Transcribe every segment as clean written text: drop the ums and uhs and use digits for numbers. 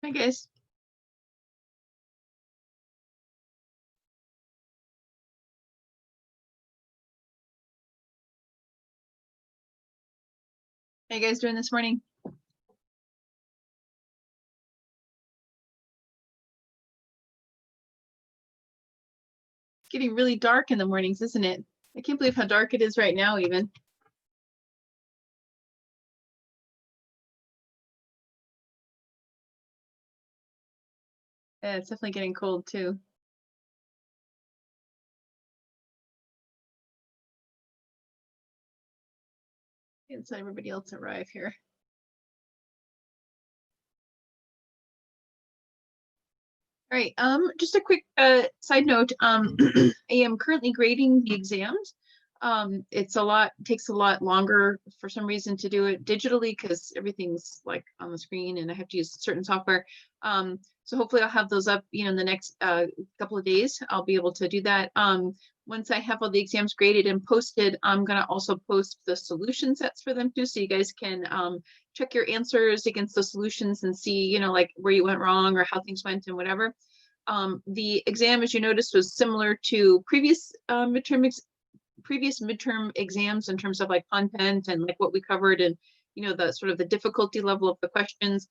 Hi, guys. How you guys doing this morning? It's getting really dark in the mornings, isn't it? I can't believe how dark it is right now, even. Yeah, it's definitely getting cold too. Let's let everybody else arrive here. All right, just a quick side note. I am currently grading the exams. Takes a lot longer for some reason to do it digitally because everything's like on the screen and I have to use certain software. So hopefully I'll have those up, in the next couple of days. I'll be able to do that. Once I have all the exams graded and posted, I'm gonna also post the solution sets for them too, so you guys can check your answers against the solutions and see, like where you went wrong or how things went and whatever. The exam, as you noticed, was similar to previous midterm exams in terms of like content and like what we covered and the sort of the difficulty level of the questions.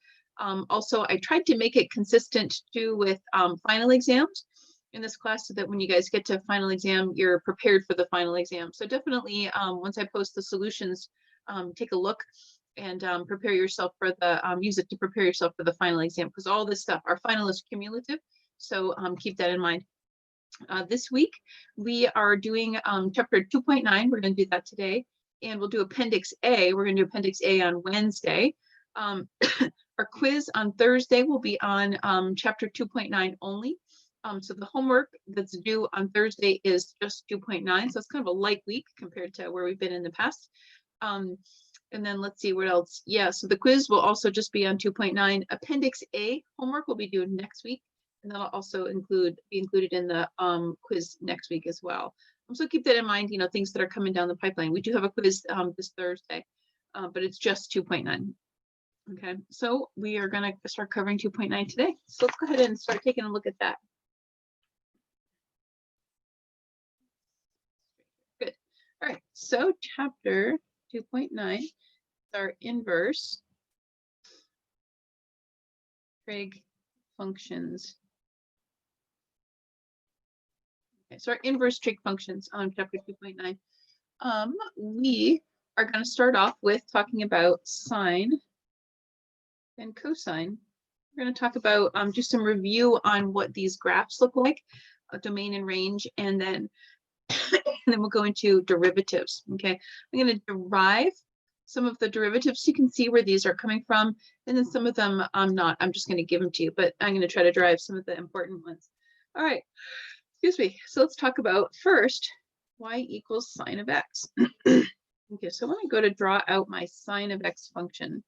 Also, I tried to make it consistent too with final exams in this class so that when you guys get to final exam, you're prepared for the final exam. So definitely, once I post the solutions, take a look and prepare yourself for the, use it to prepare yourself for the final exam, because all this stuff, our final is cumulative. So keep that in mind. This week, we are doing chapter 2.9. We're going to do that today. And we'll do Appendix A. We're going to do Appendix A on Wednesday. Our quiz on Thursday will be on chapter 2.9 only. So the homework that's due on Thursday is just 2.9. So it's kind of a light week compared to where we've been in the past. And then let's see what else. Yeah, so the quiz will also just be on 2.9. Appendix A homework will be due next week. And that'll also be included in the quiz next week as well. So keep that in mind, things that are coming down the pipeline. We do have a quiz this Thursday, but it's just 2.9. Okay, so we are going to start covering 2.9 today. So let's go ahead and start taking a look at that. Good. All right, so chapter 2.9 is our inverse trig functions. Okay, so our inverse trig functions on chapter 2.9. We are going to start off with talking about sine and cosine. We're going to talk about do some review on what these graphs look like, domain and range, and then we'll go into derivatives. Okay, I'm going to derive some of the derivatives so you can see where these are coming from, and then some of them I'm not. I'm just going to give them to you, but I'm going to try to derive some of the important ones. All right, excuse me. So let's talk about first y equals sine of x. Okay, so when I go to draw out my sine of x function,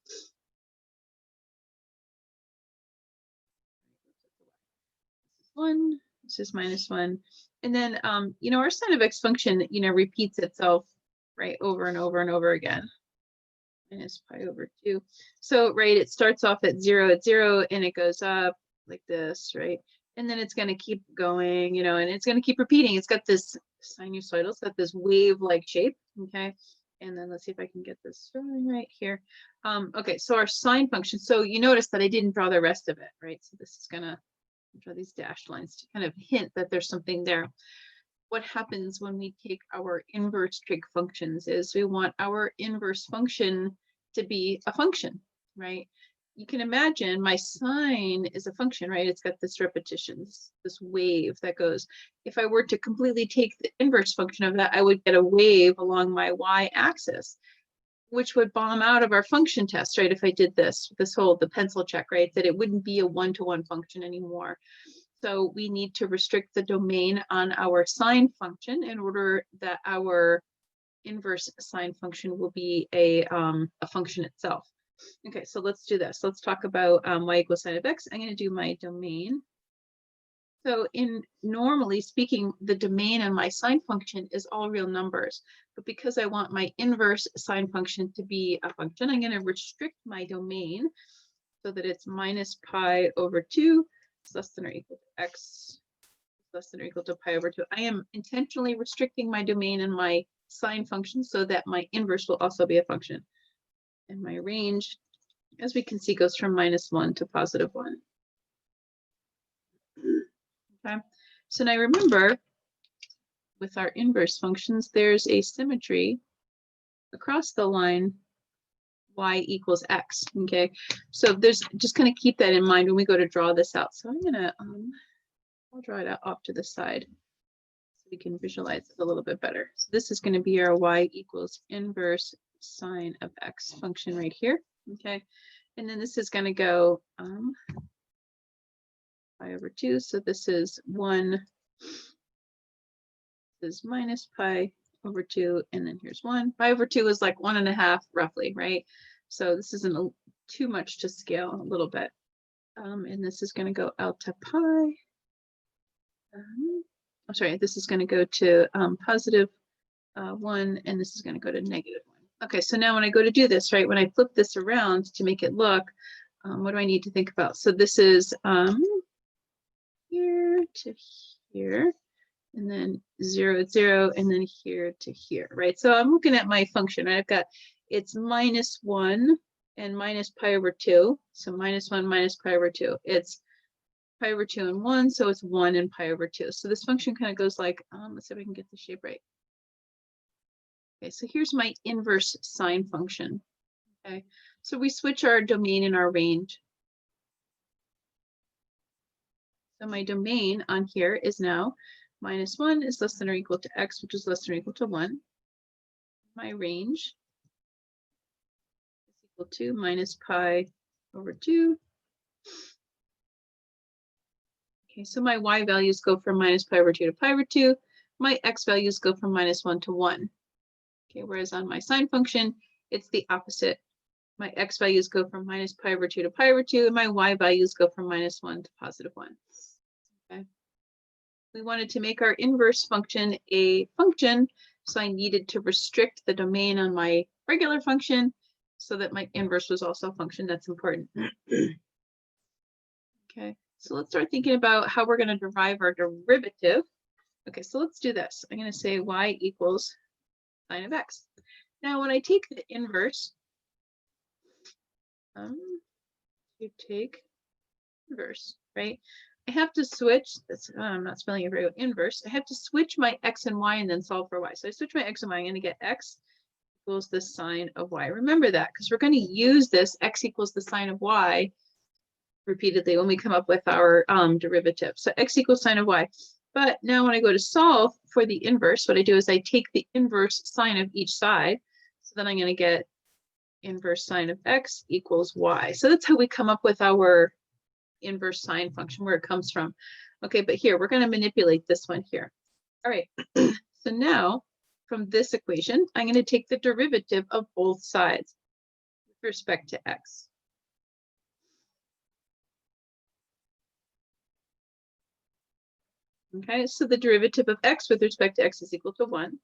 this is -1, and then our sine of x function repeats itself right over and over and over again. Minus pi over 2. So right, it starts off at 0 and it goes up like this, right? And then it's going to keep going, and it's going to keep repeating. It's got this sinusoidal, it's got this wave-like shape, okay? And then let's see if I can get this right here. Okay, so our sine function. So you notice that I didn't draw the rest of it, right? So this is going to draw these dashed lines to kind of hint that there's something there. What happens when we take our inverse trig functions is we want our inverse function to be a function, right? You can imagine my sine is a function, right? It's got this repetition, this wave that goes. If I were to completely take the inverse function of that, I would get a wave along my y-axis, which would bomb out of our function test, right? If I did the pencil check, right? That it wouldn't be a one-to-one function anymore. So we need to restrict the domain on our sine function in order that our inverse sine function will be a function itself. Okay, so let's do this. Let's talk about y equals sine of x. I'm going to do my domain. So normally speaking, the domain on my sine function is all real numbers. But because I want my inverse sine function to be a function, I'm going to restrict my domain so that it's minus pi over 2 is less than or equal to x less than or equal to pi over 2. I am intentionally restricting my domain and my sine function so that my inverse will also be a function. And my range, as we can see, goes from -1 to +1. Okay, so now remember, with our inverse functions, there's a symmetry across the line y equals x. Okay, so there's just going to keep that in mind when we go to draw this out. So I'm going to I'll draw it out off to the side so we can visualize it a little bit better. So this is going to be our y equals inverse sine of x function right here. Okay, and then this is going to go pi over 2. So this is 1. This is minus pi over 2, and then here's 1. Pi over 2 is like 1.5 roughly, right? So this isn't too much to scale, a little bit. And this is going to go out to pi. I'm sorry, this is going to go to +1, and this is going to go to -1. Okay, so now when I go to do this, right, when I flip this around to make it look, what do I need to think about? So this is here to here, and then 0, 0, and then here to here, right? So I'm looking at my function, right? I've got, it's -1 and minus pi over 2. So -1 minus pi over 2. It's pi over 2 and 1, so it's 1 and pi over 2. So this function kind of goes like, let's see if I can get the shape right. Okay, so here's my inverse sine function. Okay, so we switch our domain and our range. So my domain on here is now -1 is less than or equal to x, which is less than or equal to 1. My range is equal to minus pi over 2. Okay, so my y values go from minus pi over 2 to pi over 2. My x values go from -1 to 1. Okay, whereas on my sine function, it's the opposite. My x values go from minus pi over 2 to pi over 2, and my y values go from -1 to +1. Okay. We wanted to make our inverse function a function, so I needed to restrict the domain on my regular function so that my inverse was also a function. That's important. Okay, so let's start thinking about how we're going to derive our derivative. Okay, so let's do this. I'm going to say y equals sine of x. Now, when I take the inverse, you take inverse, right? I have to switch this. I'm not spelling it very well. Inverse. I have to switch my x and y and then solve for y. So I switch my x and y. I'm going to get x equals the sine of y. Remember that, because we're going to use this x equals the sine of y repeatedly when we come up with our derivative. So x equals sine of y. But now when I go to solve for the inverse, what I do is I take the inverse sine of each side. So then I'm going to get inverse sine of x equals y. So that's how we come up with our inverse sine function, where it comes from. Okay, but here we're going to manipulate this one here. All right, so now from this equation, I'm going to take the derivative of both sides with respect to x. Okay, so the derivative of x with respect to x is equal to 1.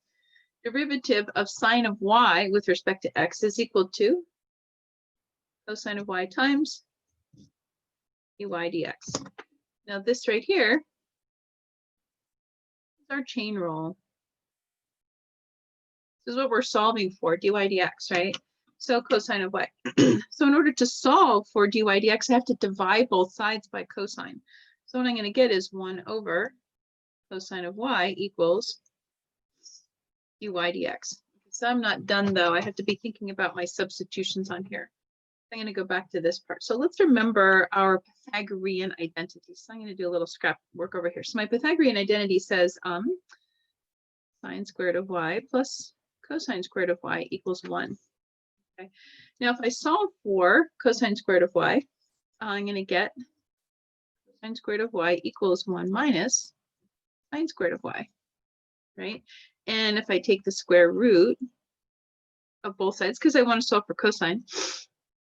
Derivative of sine of y with respect to x is equal to cosine of y times dy dx. Now this right here is our chain rule. This is what we're solving for, dy dx, right? So cosine of y. So in order to solve for dy dx, I have to divide both sides by cosine. So what I'm going to get is 1 over cosine of y equals dy dx. So I'm not done though. I have to be thinking about my substitutions on here. I'm going to go back to this part. So let's remember our Pythagorean identity. So I'm going to do a little scrap work over here. So my Pythagorean identity says sine squared of y plus cosine squared of y equals 1. Okay. Now if I solve for cosine squared of y, I'm going to get cosine squared of y equals 1 minus sine squared of y, right? And if I take the square root of both sides, because I want to solve for cosine,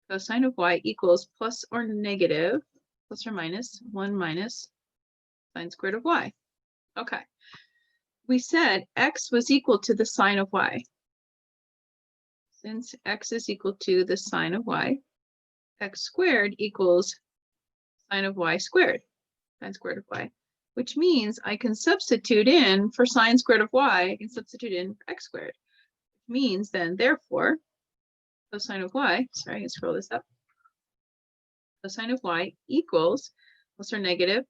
cosine of y equals plus or negative, plus or minus 1 minus sine squared of y. Okay. We said x was equal to the sine of y. Since x is equal to the sine of y, x squared equals sine of y squared, sine squared of y, which means I can substitute in for sine squared of y, I can substitute in x squared, which means then, therefore, cosine of y, sorry, I can scroll this up, cosine of y equals, what's our negative?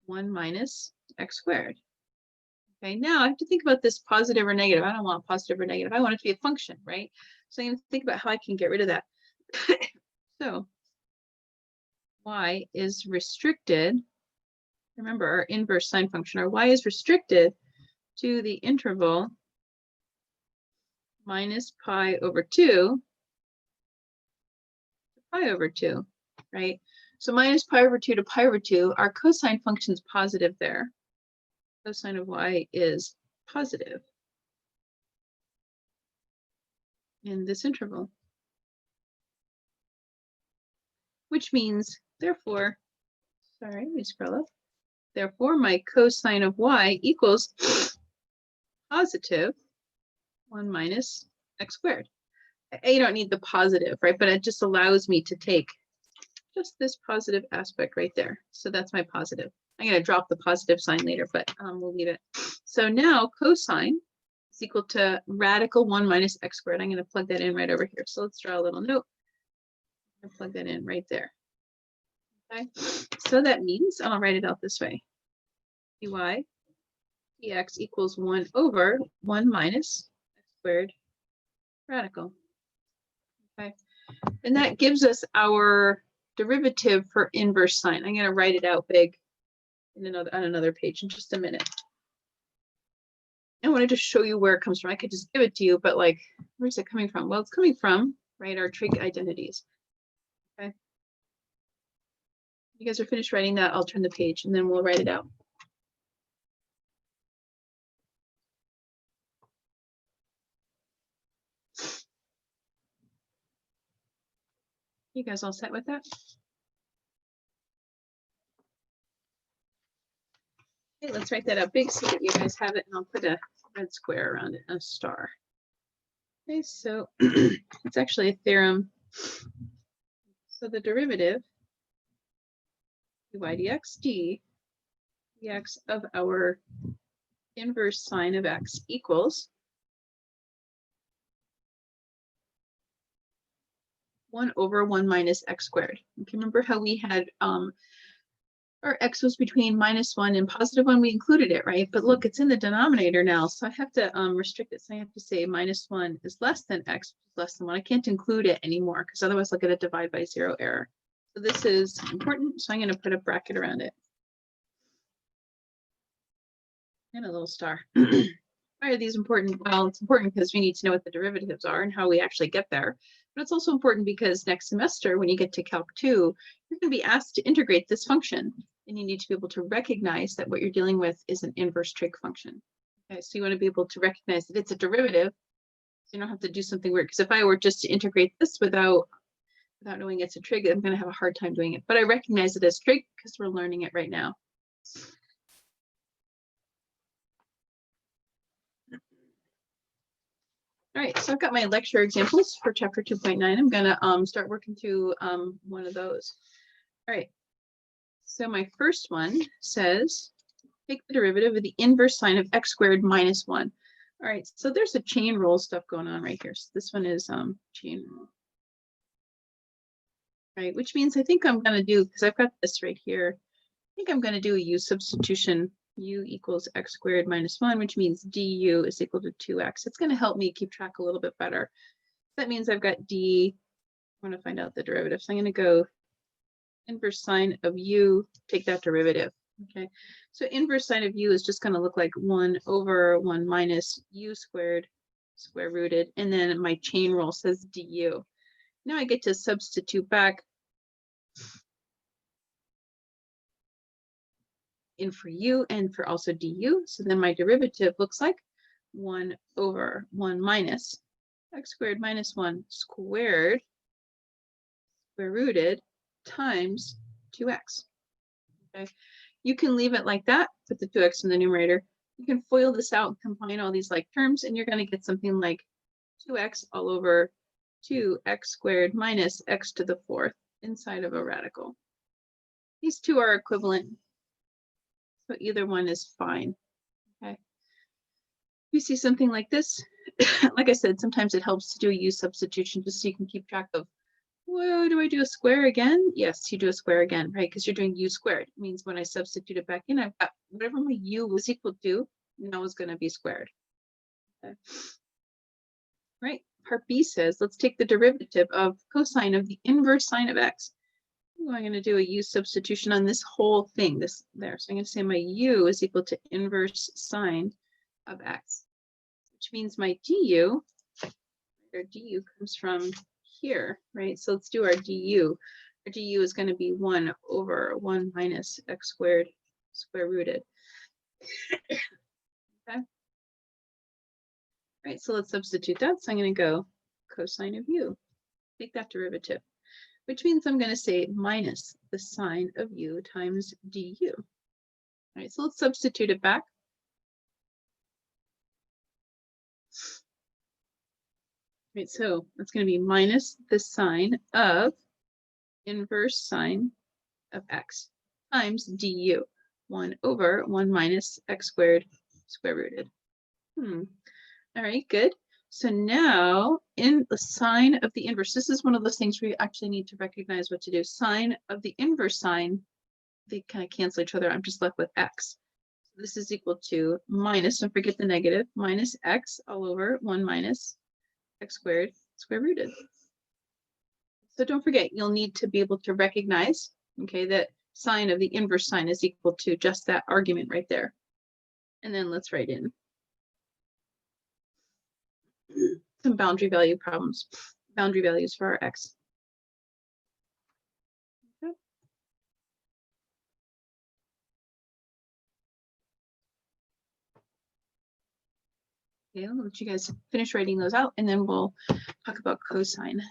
1 minus x squared. Okay, now I have to think about this positive or negative. I don't want positive or negative. I want it to be a function, right? So I'm going to think about how I can get rid of that. So y is restricted. Remember our inverse sine function. Our y is restricted to the interval minus pi over 2 to pi over 2, right? So minus pi over 2 to pi over 2, our cosine function is positive there. Cosine of y is positive in this interval, which means, therefore, sorry, let me scroll up. Therefore, my cosine of y equals positive 1 minus x squared. You don't need the positive, right? But it just allows me to take just this positive aspect right there. So that's my positive. I'm going to drop the positive sign later, but we'll leave it. So now cosine is equal to radical 1 minus x squared. I'm going to plug that in right over here. So let's draw a little note and plug that in right there. Okay, so that means, I'll write it out this way. dy dx equals 1 over 1 minus x squared radical. Okay, and that gives us our derivative for inverse sine. I'm going to write it out big in on another page in just a minute. I wanted to show you where it comes from. I could just give it to you, but like, where's it coming from? Well, it's coming from, right, our trig identities. Okay. You guys are finished writing that, I'll turn the page and then we'll write it out. You guys all set with that? Okay, let's write that out big so that you guys have it, and I'll put a red square around it, a star. Okay, so it's actually a theorem. So the derivative dy dx dx of our inverse sine of x equals 1 over 1 minus x squared. Okay, remember how we had our x was between -1 and +1, we included it, right? But look, it's in the denominator now, so I have to restrict it. So I have to say -1 is less than x less than 1. I can't include it anymore because otherwise I'll get a divide by 0 error. So this is important, so I'm going to put a bracket around it. And a little star. Why are these important? Well, it's important because we need to know what the derivatives are and how we actually get there. But it's also important because next semester, when you get to Calc 2, you're going to be asked to integrate this function. And you need to be able to recognize that what you're dealing with is an inverse trig function. Okay, so you want to be able to recognize that it's a derivative. So you don't have to do something weird. Because if I were just to integrate this without knowing it's a trig, I'm going to have a hard time doing it. But I recognize it as trig because we're learning it right now. All right, so I've got my lecture examples for chapter 2.9. I'm going to start working through one of those. All right, so my first one says, take the derivative of the inverse sine of x squared minus 1. All right, so there's a chain rule stuff going on right here. So this one is chain rule. All right, which means I think I'm going to do, because I've got this right here, I think I'm going to do a u substitution. U equals x squared minus 1, which means du is equal to 2x. It's going to help me keep track a little bit better. That means I've got d. I want to find out the derivative. So I'm going to go inverse sine of u, take that derivative. Okay, so inverse sine of u is just going to look like 1 over 1 minus u squared, square rooted, and then my chain rule says du. Now I get to substitute back in for u and for also du. So then my derivative looks like 1 over 1 minus x squared minus 1 squared, square rooted, times 2x. Okay, you can leave it like that, put the 2x in the numerator. You can FOIL this out and combine all these like terms, and you're going to get something like 2x all over 2x squared minus x to the fourth inside of a radical. These two are equivalent, so either one is fine. Okay. You see something like this, like I said, sometimes it helps to do a u substitution just so you can keep track of, whoa, do I do a square again? Yes, you do a square again, right? Because you're doing u squared. It means when I substitute it back in, I've got whatever my u was equal to, now is going to be squared. Okay. Right, part B says, let's take the derivative of cosine of the inverse sine of x. Ooh, I'm going to do a u substitution on this whole thing, this there. So I'm going to say my u is equal to inverse sine of x, which means my du, or du comes from here, right? So let's do our du. Our du is going to be 1 over 1 minus x squared square rooted. Okay. Right, so let's substitute that. So I'm going to go cosine of u, take that derivative, which means I'm going to say minus the sine of u times du. All right, so let's substitute it back. Right, so it's going to be minus the sine of inverse sine of x times du, 1 over 1 minus x squared square rooted. All right, good. So now in the sine of the inverse, this is one of those things where you actually need to recognize what to do. Sine of the inverse sine, they kind of cancel each other. I'm just left with x. So this is equal to minus, don't forget the negative, minus x all over 1 minus x squared square rooted. So don't forget, you'll need to be able to recognize, okay, that sine of the inverse sine is equal to just that argument right there. And then let's write in some boundary value problems, boundary values for our x. Okay. Okay, I'll let you guys finish writing those out, and then we'll talk about cosine.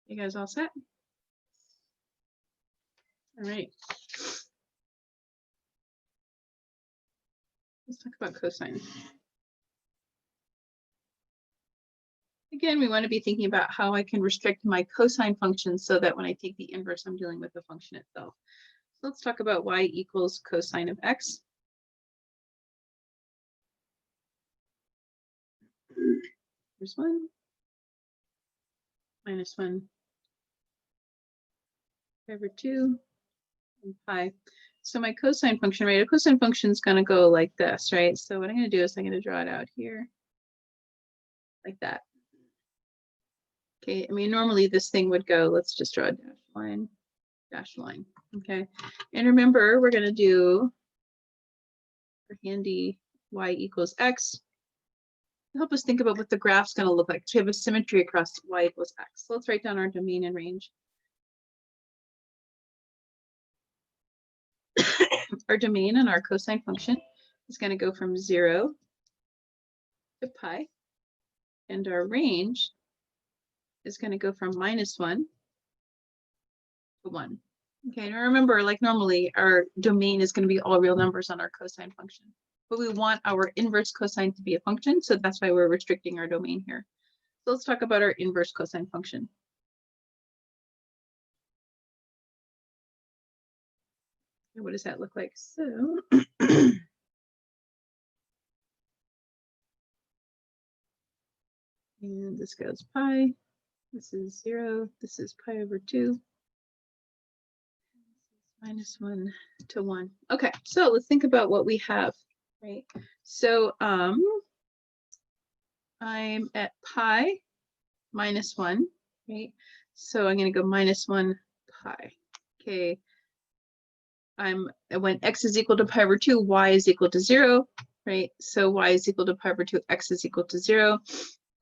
You guys all set? All right. Let's talk about cosine. Again, we want to be thinking about how I can restrict my cosine function so that when I take the inverse, I'm dealing with the function itself. So let's talk about y equals cosine of x. Here's 1 minus 1 over 2 and pi. So my cosine function, right? A cosine function is going to go like this, right? So what I'm going to do is I'm going to draw it out here like that. Okay, I mean, normally this thing would go, let's just draw a dash line, okay? And remember, we're going to do for handy y equals x to help us think about what the graph's going to look like. So we have a symmetry across y equals x. So let's write down our domain and range. Our domain on our cosine function is going to go from 0 to pi, and our range is going to go from -1 to 1. Okay, now remember, like normally, our domain is going to be all real numbers on our cosine function, but we want our inverse cosine to be a function, so that's why we're restricting our domain here. So let's talk about our inverse cosine function. And what does that look like? So and this goes pi, this is 0, this is pi over 2, -1 to 1. Okay, so let's think about what we have, right? So I'm at pi -1, right? So I'm going to go -1 pi. Okay. When x is equal to pi over 2, y is equal to 0, right? So y is equal to pi over 2, x is equal to 0,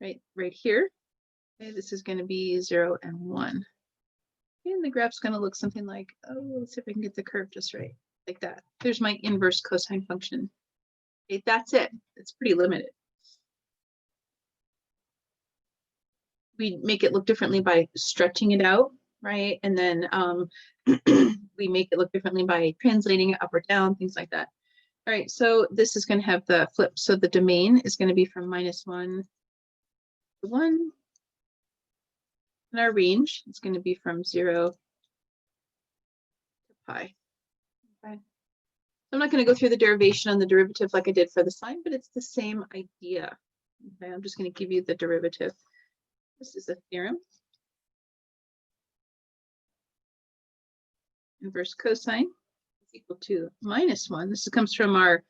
right here. Okay, this is going to be 0 and 1. And the graph's going to look something like, oh, let's see if I can get the curve just right, like that. There's my inverse cosine function. Okay, that's it. It's pretty limited. We make it look differently by stretching it out, right? And then we make it look differently by translating it up or down, things like that. All right, so this is going to have the flip. So the domain is going to be from -1 to 1. And our range is going to be from 0 to pi. Okay. I'm not going to go through the derivation on the derivative like I did for the sine, but it's the same idea. Okay, I'm just going to give you the derivative. This is a theorem. Inverse cosine is equal to -1. This comes from our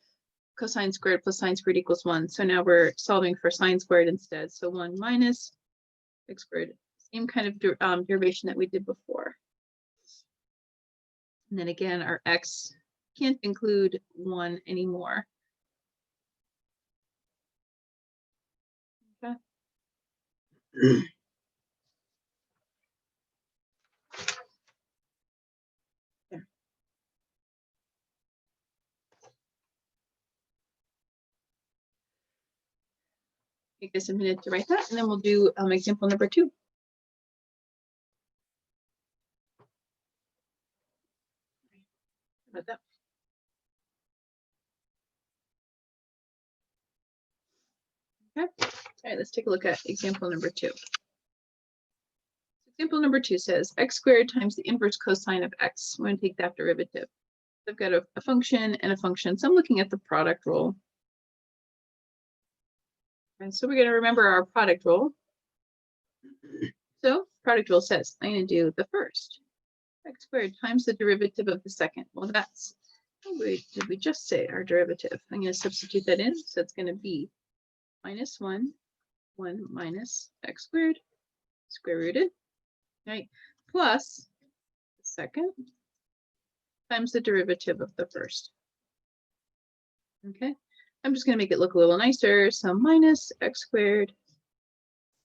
cosine squared plus sine squared equals 1. So now we're solving for sine squared instead. So 1 minus x squared, same kind of derivation that we did before. And then again, our x can't include 1 anymore. Okay. There. Take us a minute to write that, and then we'll do example number 2. How about that? Okay. All right, let's take a look at example number 2. Example number 2 says x squared times the inverse cosine of x. I'm going to take that derivative. I've got a function and a function, so I'm looking at the product rule. And so we're going to remember our product rule. So product rule says I'm going to do the first, x squared times the derivative of the second. Well, that's, did we just say our derivative? I'm going to substitute that in, so it's going to be -1 minus x squared square rooted, right, plus the second times the derivative of the first. Okay, I'm just going to make it look a little nicer. So minus x squared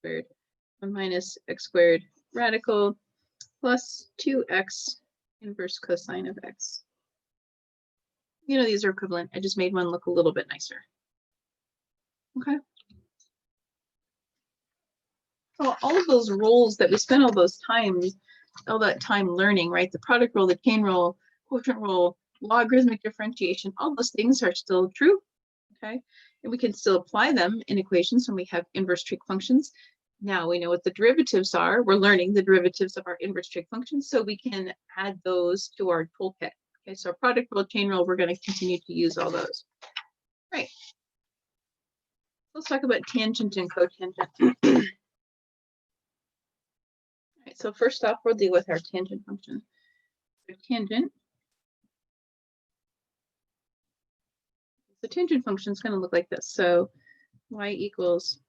1 minus x squared radical plus 2x inverse cosine of x. You know, these are equivalent. I just made one look a little bit nicer. Okay. So all of those rules that we spent all that time learning, right? The product rule, the chain rule, quotient rule, logarithmic differentiation, all those things are still true. Okay. And we can still apply them in equations when we have inverse trig functions. Now we know what the derivatives are. We're learning the derivatives of our inverse trig functions, so we can add those to our toolkit. Okay, so our product rule, chain rule, we're going to continue to use all those. Right. Let's talk about tangent and cotangent. All right, so first off, we'll deal with our tangent function. So tangent. The tangent function is going to look like this. So y equals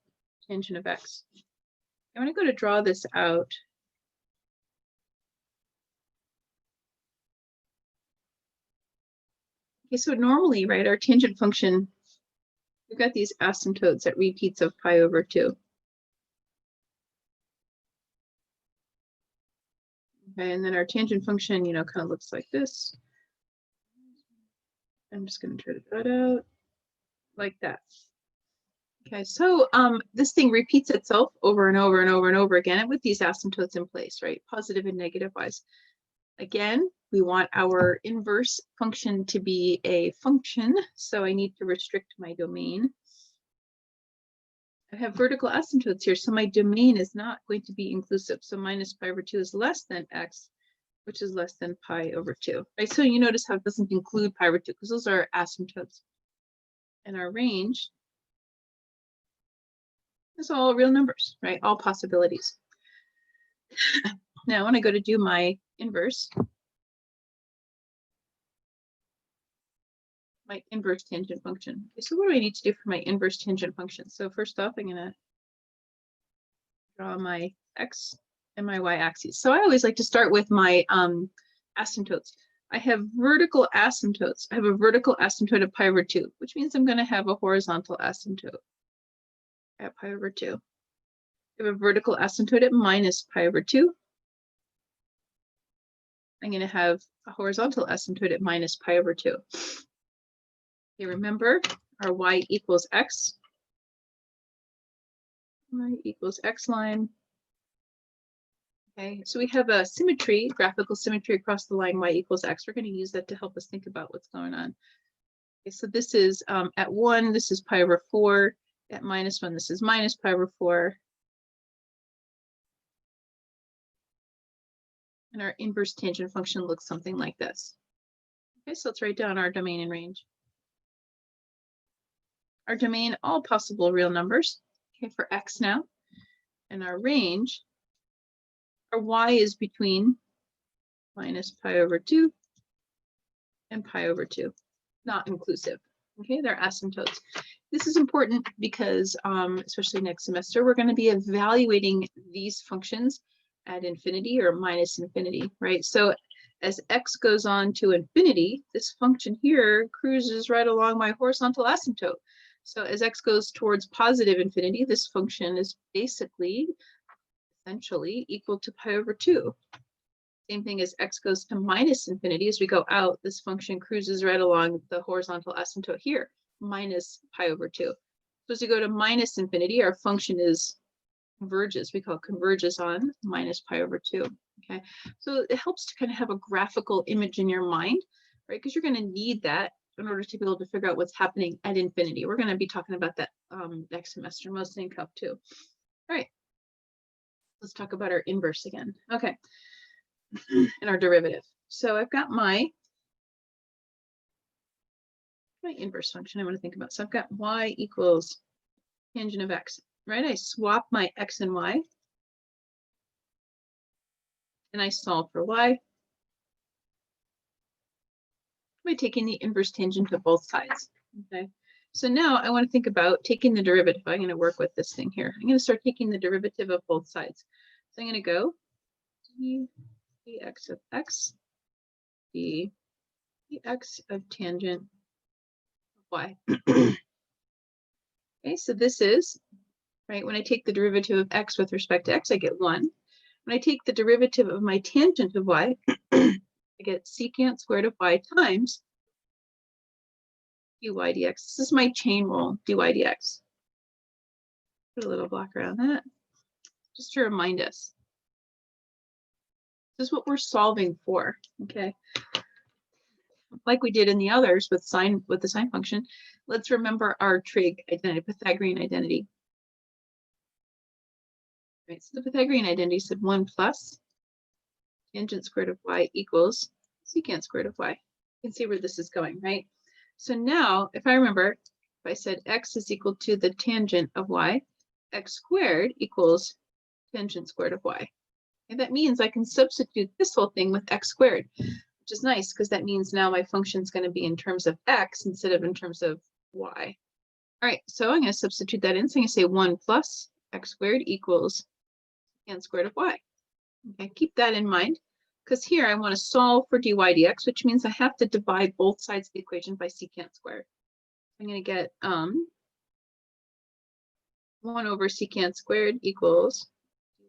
tangent of x. And when I go to draw this out, okay, so normally, right, our tangent function, we've got these asymptotes at repeats of pi over 2. Okay, and then our tangent function, you know, kind of looks like this. I'm just going to try to draw it out like that. Okay, so this thing repeats itself over and over and over and over again with these asymptotes in place, right? Positive and negative wise. Again, we want our inverse function to be a function, so I need to restrict my domain. I have vertical asymptotes here, so my domain is not going to be inclusive. So minus pi over 2 is less than x, which is less than pi over 2. Right? So you notice how it doesn't include pi over 2 because those are asymptotes. And our range is all real numbers, right? All possibilities. Now, when I go to do my inverse tangent function. Okay, so what do I need to do for my inverse tangent function? So first off, I'm going to draw my x and my y axes. So I always like to start with my asymptotes. I have vertical asymptotes. I have a vertical asymptote of pi over 2, which means I'm going to have a horizontal asymptote at pi over 2. I have a vertical asymptote at minus pi over 2. I'm going to have a horizontal asymptote at minus pi over 2. Okay, remember our y equals x. Y equals x line. Okay, so we have a symmetry, graphical symmetry across the line y equals x. We're going to use that to help us think about what's going on. Okay, so this is at 1, this is pi over 4. At -1, this is minus pi over 4. And our inverse tangent function looks something like this. Okay, so let's write down our domain and range. Our domain, all possible real numbers, okay, for x now. And our range, our y is between minus pi over 2 and pi over 2, not inclusive. Okay, they're asymptotes. This is important because, especially next semester, we're going to be evaluating these functions at infinity or minus infinity, right? So as x goes on to infinity, this function here cruises right along my horizontal asymptote. So as x goes towards positive infinity, this function is basically, essentially, equal to pi over 2. Same thing as x goes to minus infinity. As we go out, this function cruises right along the horizontal asymptote here, minus pi over 2. So as we go to minus infinity, our function is converges. We call it converges on minus pi over 2. Okay, so it helps to kind of have a graphical image in your mind, right? Because you're going to need that in order to be able to figure out what's happening at infinity. We're going to be talking about that next semester, mostly in Cup 2. All right, let's talk about our inverse again. Okay. And our derivative. So I've got my inverse function I want to think about. So I've got y equals tangent of x, right? I swap my x and y, and I solve for y by taking the inverse tangent of both sides. Okay. So now I want to think about taking the derivative. I'm going to work with this thing here. I'm going to start taking the derivative of both sides. So I'm going to go dx of x, dx of tangent of y. Okay, so this is, right, when I take the derivative of x with respect to x, I get 1. When I take the derivative of my tangent of y, I get secant squared of y times dy dx. This is my chain rule, dy dx. Put a little block around that, just to remind us. This is what we're solving for, okay? Like we did in the others with the sine function, let's remember our trig identity, Pythagorean identity. Right, so the Pythagorean identity said 1 plus tangent squared of y equals secant squared of y. You can see where this is going, right? So now, if I remember, if I said x is equal to the tangent of y, x squared equals tangent squared of y. And that means I can substitute this whole thing with x squared, which is nice because that means now my function is going to be in terms of x instead of in terms of y. All right, so I'm going to substitute that in. So I'm going to say 1 plus x squared equals secant squared of y. Okay, keep that in mind, because here I want to solve for dy dx, which means I have to divide both sides of the equation by secant squared. I'm going to get 1 over secant squared equals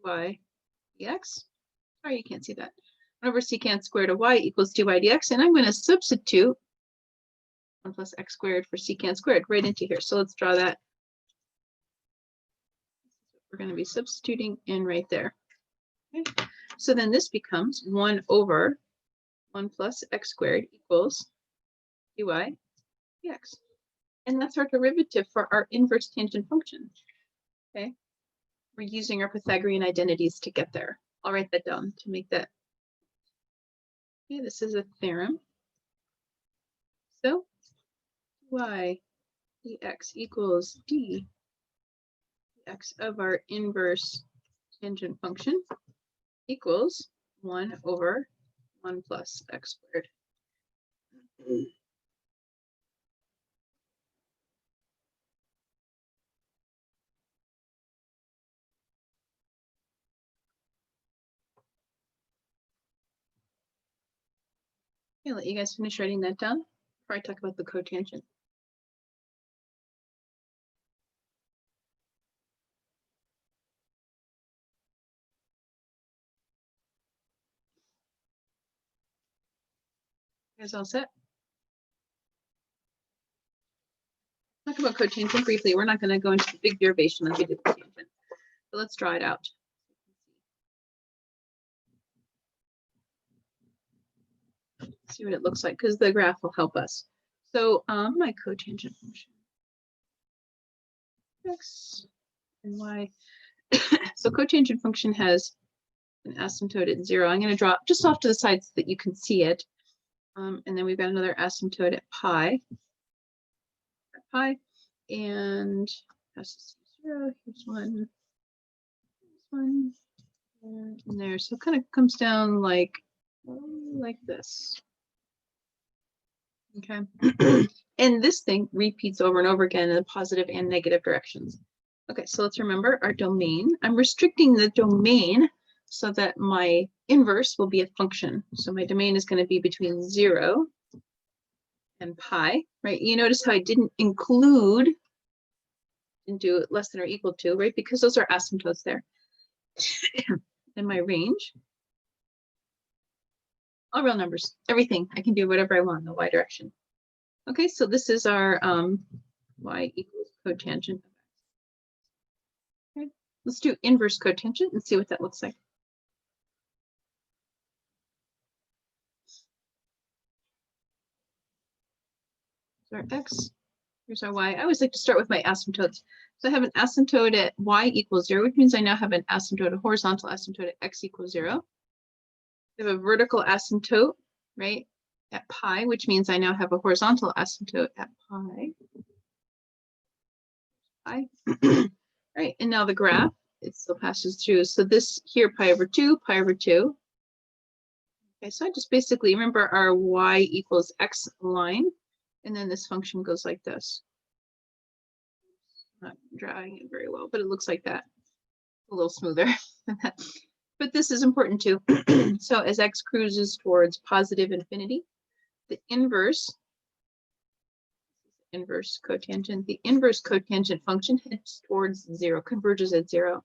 dy dx. Sorry, you can't see that. 1 over secant squared of y equals dy dx, and I'm going to substitute 1 plus x squared for secant squared right into here. So let's draw that. We're going to be substituting in right there. Okay. So then this becomes 1 over 1 plus x squared equals dy dx. And that's our derivative for our inverse tangent function. Okay. We're using our Pythagorean identities to get there. I'll write that down to make that. Okay, this is a theorem. So y dx equals dx of our inverse tangent function equals 1 over 1 plus x squared. I'll let you guys finish writing that down before I talk about the cotangent. You guys all set? Talk about cotangent briefly. We're not going to go into the big derivation like we did with tangent, but let's draw it out. see what it looks like because the graph will help us. So my cotangent function, x and y. So cotangent function has an asymptote at 0. I'm going to draw just off to the side so that you can see it. And then we've got another asymptote at pi. And that's 0. Here's one. And there. So it kind of comes down like this. Okay. And this thing repeats over and over again in the positive and negative directions. Okay, so let's remember our domain. I'm restricting the domain so that my inverse will be a function. So my domain is going to be between 0 and pi, right? You notice how I didn't include and do it less than or equal to, right? Because those are asymptotes there. And my range, all real numbers, everything. I can do whatever I want in the y direction. Okay, so this is our y equals cotangent. Okay, let's do inverse cotangent and see what that looks like. Our x, here's our y. I always like to start with my asymptotes. So I have an asymptote at y equals 0, which means I now have an asymptote, a horizontal asymptote at x equals 0. I have a vertical asymptote, right, at pi, which means I now have a horizontal asymptote at pi. Right, and now the graph, it still passes through. So this here, pi over 2, pi over 2. Okay, so I just basically remember our y equals x line. And then this function goes like this. Not drawing it very well, but it looks like that. A little smoother than that. But this is important too. So as x cruises towards positive infinity, the inverse cotangent, the inverse cotangent function heads towards 0, converges at 0.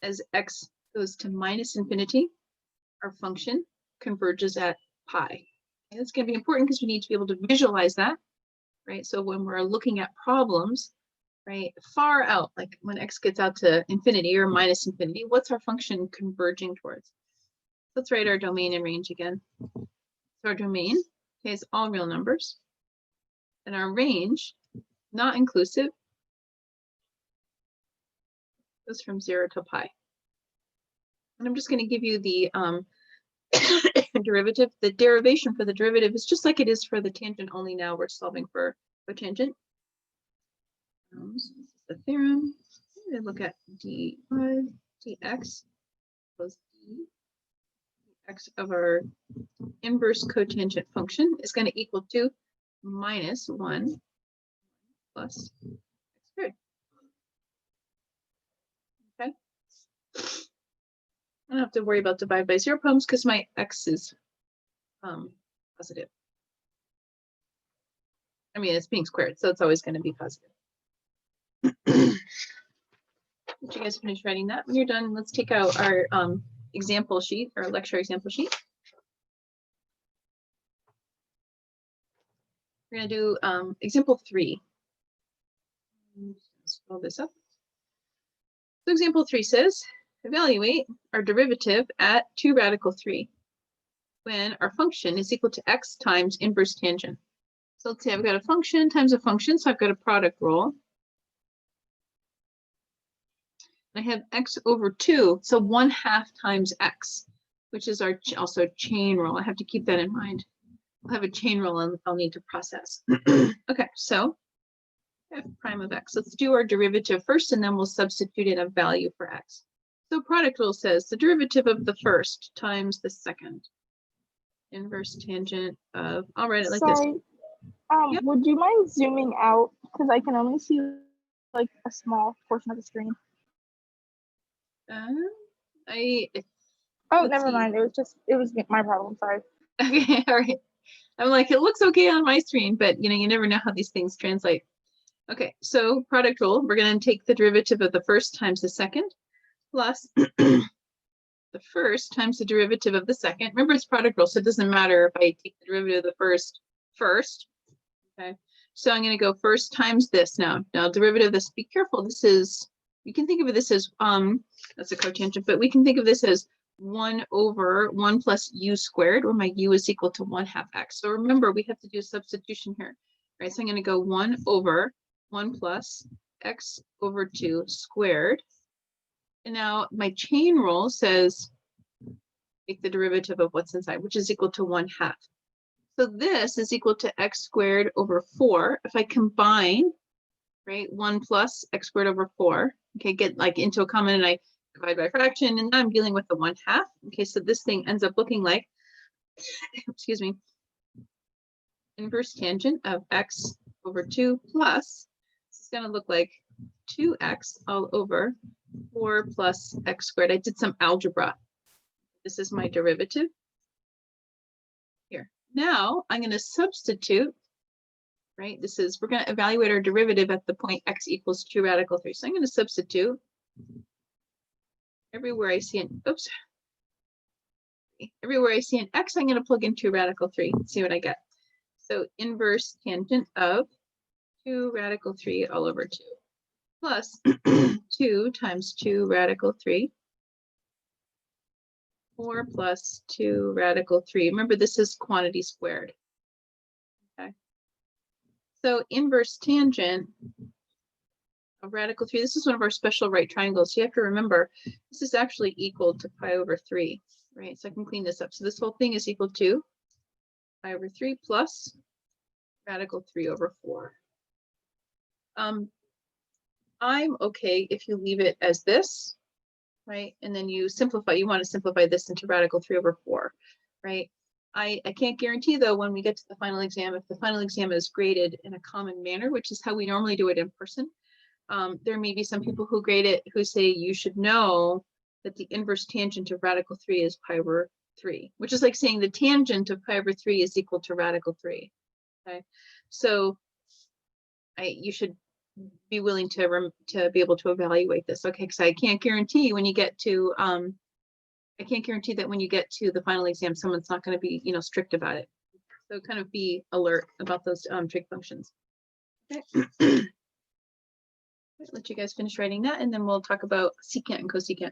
As x goes to minus infinity, our function converges at pi. And it's going to be important because we need to be able to visualize that, right? So when we're looking at problems, right, far out, like when x gets out to infinity or minus infinity, what's our function converging towards? Let's write our domain and range again. So our domain is all real numbers, and our range, not inclusive, goes from 0 to pi. And I'm just going to give you the derivative. The derivation for the derivative is just like it is for the tangent, only now we're solving for cotangent. So this is the theorem. We look at dy dx plus dx of our inverse cotangent function is going to equal to minus 1 plus x squared. Okay. I don't have to worry about divide by 0 problems because my x is positive. I mean, it's being squared, so it's always going to be positive. Did you guys finish writing that? When you're done, let's take out our example sheet, our lecture example sheet. We're going to do example 3. Scroll this up. So example 3 says, evaluate our derivative at 2 radical 3 when our function is equal to x times inverse tangent. So let's say I've got a function times a function, so I've got a product rule. I have x over 2, so 1/2 times x, which is our also chain rule. I have to keep that in mind. I'll have a chain rule and I'll need to process. Okay, so f prime of x. Let's do our derivative first, and then we'll substitute in a value for x. So product rule says the derivative of the first times the second. Inverse tangent of, I'll write it like this. Yep. Would you mind zooming out? Because I can only see like a small portion of the screen. Never mind. It was my problem. Sorry. Okay, all right. I'm like, it looks okay on my screen, but you never know how these things translate. Okay, so product rule, we're going to take the derivative of the first times the second plus the first times the derivative of the second. Remember, it's product rule, so it doesn't matter if I take the derivative of the first. Okay, so I'm going to go first times this now. Now, derivative of this, be careful. This is, you can think of this as, that's a cotangent, but we can think of this as 1 over 1 plus u squared, where my u is equal to 1/2 x. So remember, we have to do substitution here, right? So I'm going to go 1 over 1 plus x over 2 squared. And now my chain rule says take the derivative of what's inside, which is equal to 1/2. So this is equal to x squared over 4. If I combine, right, 1 plus x squared over 4, okay, get like into a common and I divide by fraction, and now I'm dealing with the 1/2. Okay, so this thing ends up looking like, excuse me, inverse tangent of x over 2 plus, this is going to look like 2x all over 4 plus x squared. I did some algebra. This is my derivative here. Now I'm going to substitute, right? This is, we're going to evaluate our derivative at the point x equals 2 radical 3. So I'm going to substitute everywhere I see an, oops. Everywhere I see an x, I'm going to plug in 2 radical 3 and see what I get. So inverse tangent of 2 radical 3 all over 2 plus 2 times 2 radical 3, 4 plus 2 radical 3. Remember, this is quantity squared. Okay. So inverse tangent of radical 3, this is one of our special right triangles. You have to remember, this is actually equal to pi over 3, right? So I can clean this up. So this whole thing is equal to pi over 3 plus radical 3 over 4. I'm okay if you leave it as this, right? And then you simplify, you want to simplify this into radical 3 over 4, right? I can't guarantee though, when we get to the final exam, if the final exam is graded in a common manner, which is how we normally do it in person, there may be some people who grade it who say you should know that the inverse tangent of radical 3 is pi over 3, which is like saying the tangent of pi over 3 is equal to radical 3. Okay, so you should be willing to be able to evaluate this. Okay, because I can't guarantee when you get to I can't guarantee that when you get to the final exam, someone's not going to be, you know, strict about it. So kind of be alert about those trig functions. Okay. Let you guys finish writing that, and then we'll talk about secant and cosecant.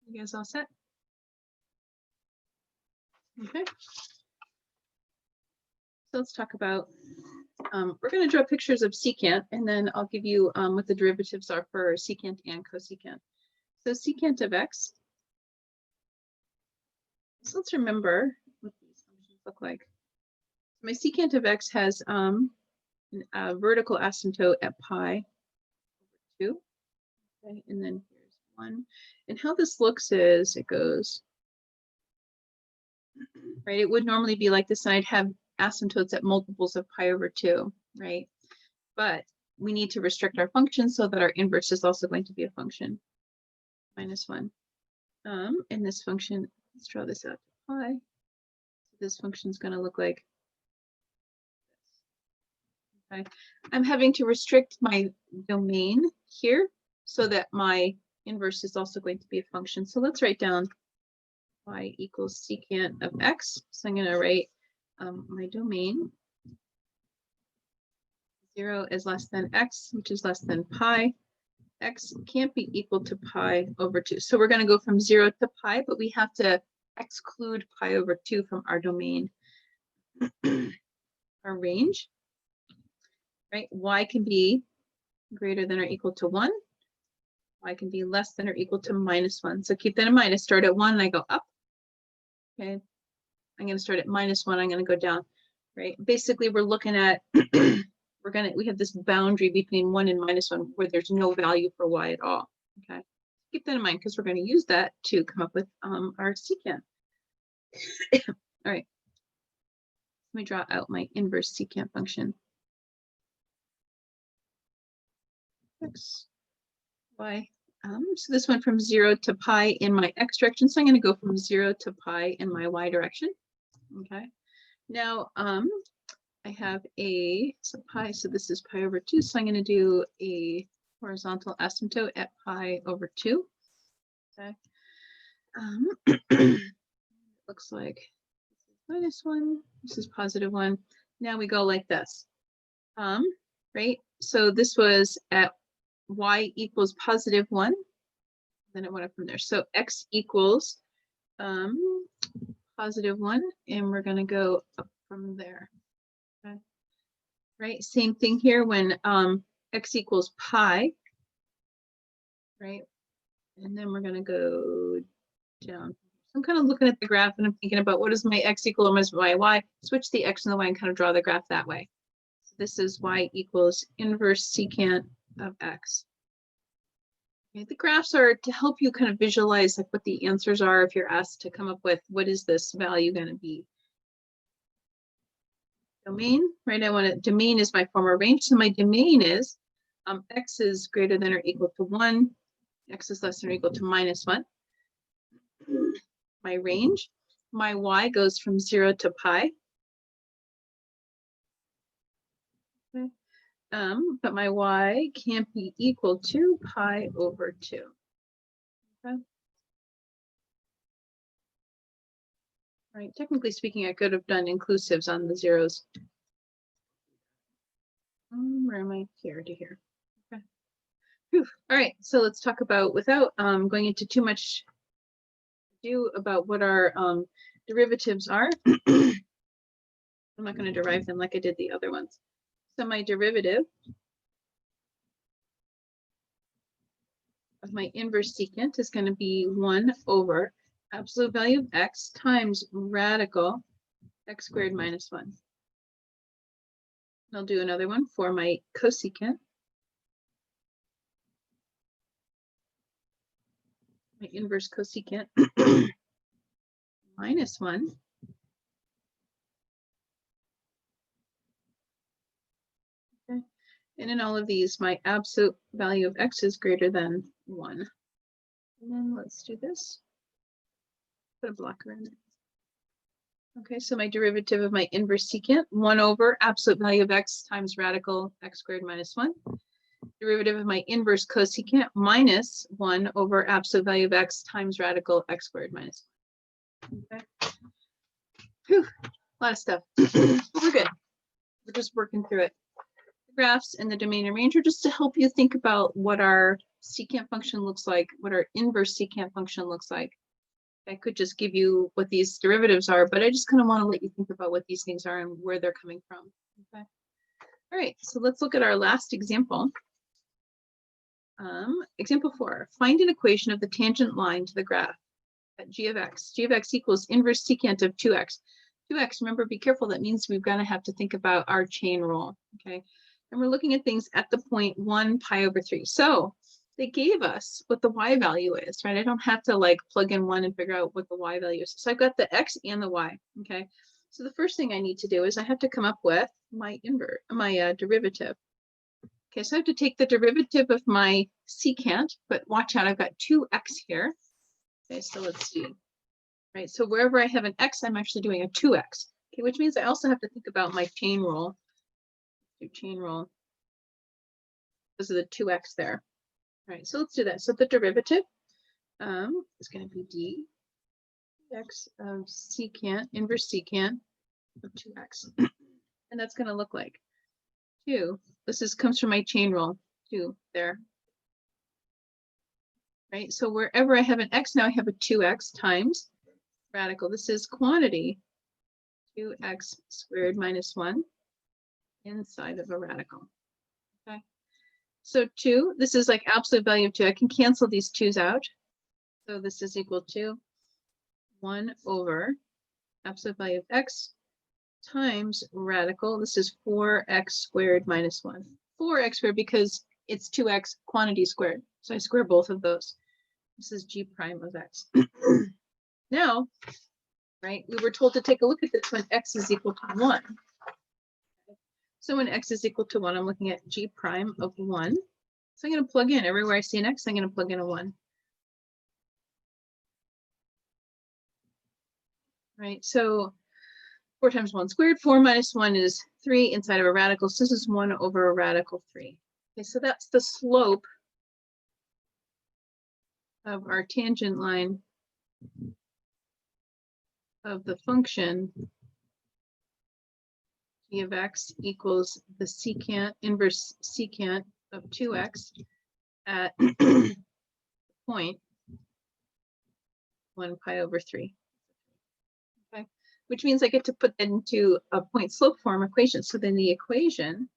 You guys all set? Okay. So let's talk about, we're going to draw pictures of secant, and then I'll give you what the derivatives are for secant and cosecant. So secant of x. So let's remember what these functions look like. My secant of x has a vertical asymptote at pi over 2. Okay, and then here's 1. And how this looks is it goes, right? It would normally be like this, and I'd have asymptotes at multiples of pi over 2, right? But we need to restrict our function so that our inverse is also going to be a function, -1. And this function, let's draw this out to pi. This function is going to look like this. Okay. I'm having to restrict my domain here so that my inverse is also going to be a function. So let's write down y equals secant of x. So I'm going to write my domain 0 is less than x, which is less than pi. X can't be equal to pi over 2. So we're going to go from 0 to pi, but we have to exclude pi over 2 from our domain. Our range, right? Y can be greater than or equal to 1. Y can be less than or equal to -1. So keep that in mind. I start at 1 and I go up. Okay. I'm going to start at -1. I'm going to go down, right? Basically, we're looking at, we have this boundary between 1 and -1 where there's no value for y at all. Okay. Keep that in mind because we're going to use that to come up with our secant. All right. Let me draw out my inverse secant function. X, y. So this went from 0 to pi in my x direction. So I'm going to go from 0 to pi in my y direction. Okay. Now, I have so pi, so this is pi over 2. So I'm going to do a horizontal asymptote at pi over 2. Okay. Looks like -1, this is +1. Now we go like this. right? So this was at y equals +1. Then it went up from there. So x equals +1, and we're going to go up from there. Okay. Right, same thing here when x equals pi, right? And then we're going to go down. I'm kind of looking at the graph and I'm thinking about what is my x equal and what is my y. Switch the x and the y and kind of draw the graph that way. So this is y equals inverse secant of x. Okay, the graphs are to help you kind of visualize like what the answers are if you're asked to come up with what is this value going to be. Domain, right? I want to, domain is my former range. So my domain is x is greater than or equal to 1, x is less than or equal to -1. My range, my y goes from 0 to pi. Okay. But my y can't be equal to pi over 2. Okay. Right, technically speaking, I could have done inclusives on the zeros. Where am I? Here to here. Okay. Whew. All right, so let's talk about, without going into too much ado about what our derivatives are. I'm not going to derive them like I did the other ones. So my derivative of my inverse secant is going to be 1 over absolute value of x times radical x squared minus 1. I'll do another one for my cosecant. My inverse cosecant minus 1. Okay. And in all of these, my absolute value of x is greater than 1. And then let's do this. Put a block around it. Okay, so my derivative of my inverse secant, 1 over absolute value of x times radical x squared minus 1. Derivative of my inverse cosecant minus 1 over absolute value of x times radical x squared minus 1. Okay. Whew, a lot of stuff. We're good. We're just working through it. The graphs and the domain and range are just to help you think about what our secant function looks like, what our inverse secant function looks like. I could just give you what these derivatives are, but I just kind of want to let you think about what these things are and where they're coming from. Okay. All right, so let's look at our last example. Example 4, find an equation of the tangent line to the graph at g of x. G of x equals inverse secant of 2x. 2x, remember, be careful, that means we're going to have to think about our chain rule, okay? And we're looking at things at the point 1 pi over 3. So they gave us what the y value is, right? I don't have to like plug in 1 and figure out what the y value is. So I've got the x and the y, okay? So the first thing I need to do is I have to come up with my derivative. Okay, so I have to take the derivative of my secant, but watch out, I've got 2x here. Okay, so let's see. Right, so wherever I have an x, I'm actually doing a 2x. Okay, which means I also have to think about my chain rule. Do chain rule. This is the 2x there. All right, so let's do that. So the derivative is going to be dx of secant, inverse secant of 2x. And that's going to look like 2. This comes from my chain rule, 2 there. Right, so wherever I have an x, now I have a 2x times radical. This is quantity, 2x squared minus 1 inside of a radical. Okay, so 2, this is like absolute value of 2. I can cancel these 2's out. So this is equal to 1 over absolute value of x times radical. This is 4x squared minus 1. 4x squared because it's 2x quantity squared. So I square both of those. This is g prime of x. Now, right, we were told to take a look at this when x is equal to 1. So when x is equal to 1, I'm looking at g prime of 1. So I'm going to plug in everywhere I see an x, I'm going to plug in a 1. Right, so 4 times 1 squared, 4 minus 1 is 3 inside of a radical. So this is 1 over a radical 3. Okay, so that's the slope of our tangent line of the function G of x equals the secant, inverse secant of 2x at point 1 pi over 3. Okay, which means I get to put that into a point slope form equation. So then the equation,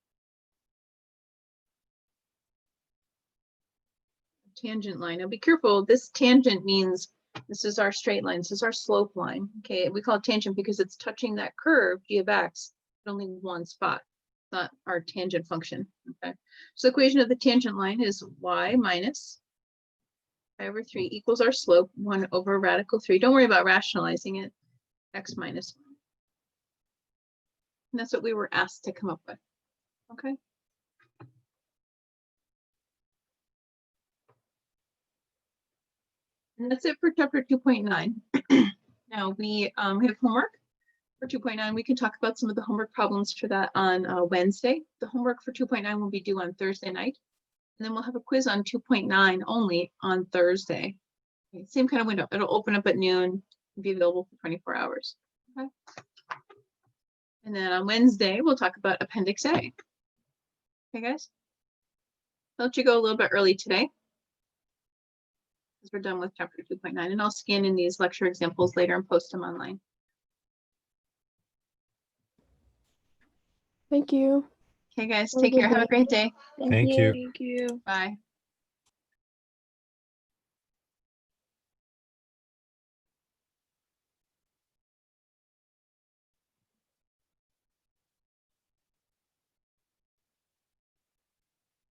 tangent line. Now be careful, this tangent means this is our straight line, this is our slope line. Okay, we call it tangent because it's touching that curve, g of x, at only one spot, not our tangent function. Okay, so the equation of the tangent line is y minus pi over 3 equals our slope, 1 over radical 3. Don't worry about rationalizing it, x minus 1. And that's what we were asked to come up with. Okay. And that's it for chapter 2.9. Now we have homework for 2.9. We can talk about some of the homework problems for that on Wednesday. The homework for 2.9 will be due on Thursday night. And then we'll have a quiz on 2.9 only on Thursday. Okay, same kind of window. It'll open up at noon and be available for 24 hours. Okay. And then on Wednesday, we'll talk about Appendix A. Okay, guys? I'll let you go a little bit early today, because we're done with chapter 2.9, and I'll scan in these lecture examples later and post them online. Thank you. Okay, guys, Have a take good care. Have day. a great day. Thank you. Thank you. Bye.